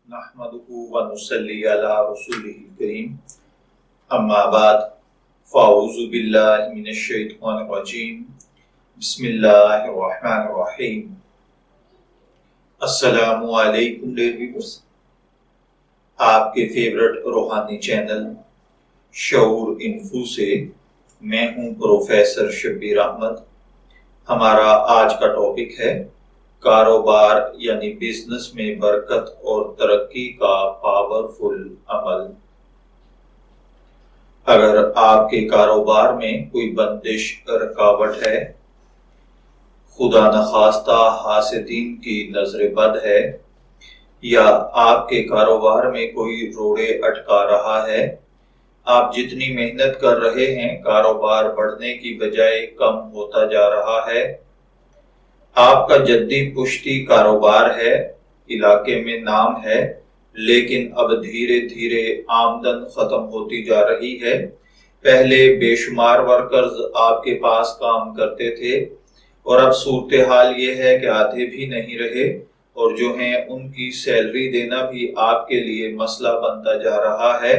नहमदुहु व नुसल्ली अला रसूलिहिल करीम अम्मा बाद फ़अऊज़ु बिल्लाहि मिनश शैतानिर रजीम बिस्मिल्लाहिर रहमानिर रहीम। अस्सलामु अलैकुम डियर व्यूअर्स, आपके फेवरेट रूहानी चैनल शऊर इन्फो से मैं हूं प्रोफेसर शब्बीर अहमद। हमारा आज का टॉपिक है कारोबार यानी बिजनेस में बरकत और तरक्की का पावरफुल अमल। अगर आपके कारोबार में कोई बंदिश रुकावट है, खुदा न खास्ता हासिदीन की नजर बद है, या आपके कारोबार में कोई रोड़े अटका रहा है, आप जितनी मेहनत कर रहे हैं कारोबार बढ़ने की बजाय कम होता जा रहा है, आपका जद्दी पुश्ती कारोबार है, इलाके में नाम है, लेकिन अब धीरे धीरे आमदन खत्म होती जा रही है। पहले बेशुमार वर्कर्स आपके पास काम करते थे और अब सूरत हाल ये है कि आधे भी नहीं रहे, और जो हैं उनकी सैलरी देना भी आपके लिए मसला बनता जा रहा है।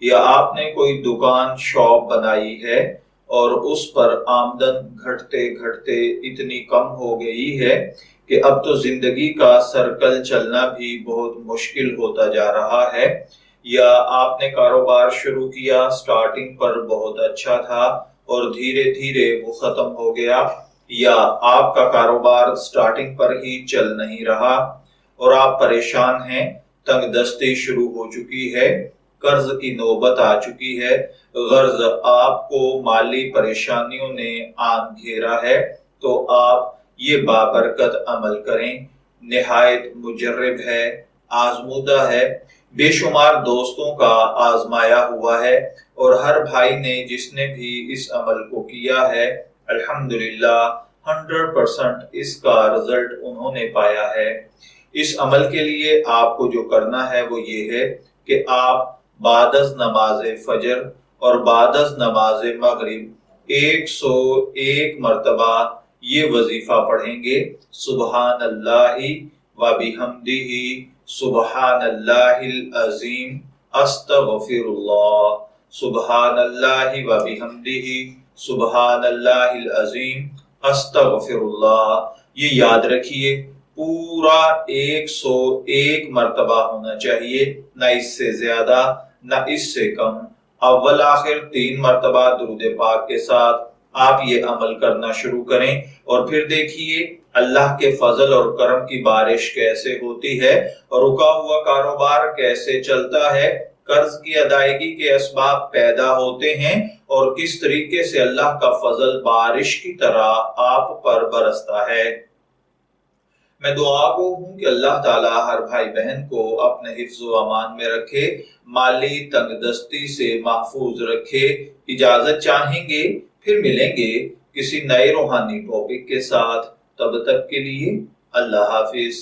या आपने कोई दुकान शॉप बनाई है और उस पर आमदन घटते घटते इतनी कम हो गई है कि अब तो जिंदगी का सर्कल चलना भी बहुत मुश्किल होता जा रहा है। या आपने कारोबार शुरू किया, स्टार्टिंग पर बहुत अच्छा था और धीरे धीरे वो खत्म हो गया, या आपका कारोबार स्टार्टिंग पर ही चल नहीं रहा और आप परेशान हैं, तंगदस्ती शुरू हो चुकी है, कर्ज की नौबत आ चुकी है, गर्ज आपको माली परेशानियों ने आन घेरा है, तो आप ये बाबरकत अमल करें। निहायत मुजर्रब है, आजमूदा है, बेशुमार दोस्तों का आजमाया हुआ है, और हर भाई ने जिसने भी इस अमल को किया है अल्हम्दुलिल्लाह 100% इसका रिजल्ट उन्होंने पाया है। इस अमल के लिए आपको जो करना है वो ये है कि आप बादज नमाज फजर और बादज नमाज मगरिब 101 मर्तबा ये वजीफा पढ़ेंगे। सुबहान अल्लाहि व बिहम्दिही सुबहान अल्लाहिल अजीम अस्तगफिरुल्लाह, सुबहान अल्लाहि व बिहम्दिही सुबहान अल्लाहिल अजीम अस्तगफिरुल्लाह। ये याद रखिए, पूरा 101 मर्तबा होना चाहिए, ना इससे ज्यादा ना इससे कम। अव्वल आखिर 3 मर्तबा दुरूद पाक के साथ आप ये अमल करना शुरू करें, और फिर देखिए अल्लाह के फजल और करम की बारिश कैसे होती है, और रुका हुआ कारोबार कैसे चलता है, कर्ज की अदायगी के असबाब पैदा होते हैं, और किस तरीके से अल्लाह का फजल बारिश की तरह आप पर बरसता है। मैं दुआ गो हूं कि अल्लाह ताला हर भाई बहन को अपने हिफ्ज़ व अमान में रखे, माली तंगदस्ती से महफूज रखे। इजाजत चाहेंगे, फिर मिलेंगे किसी नए रूहानी टॉपिक के साथ। तब तक के लिए अल्लाह हाफिज।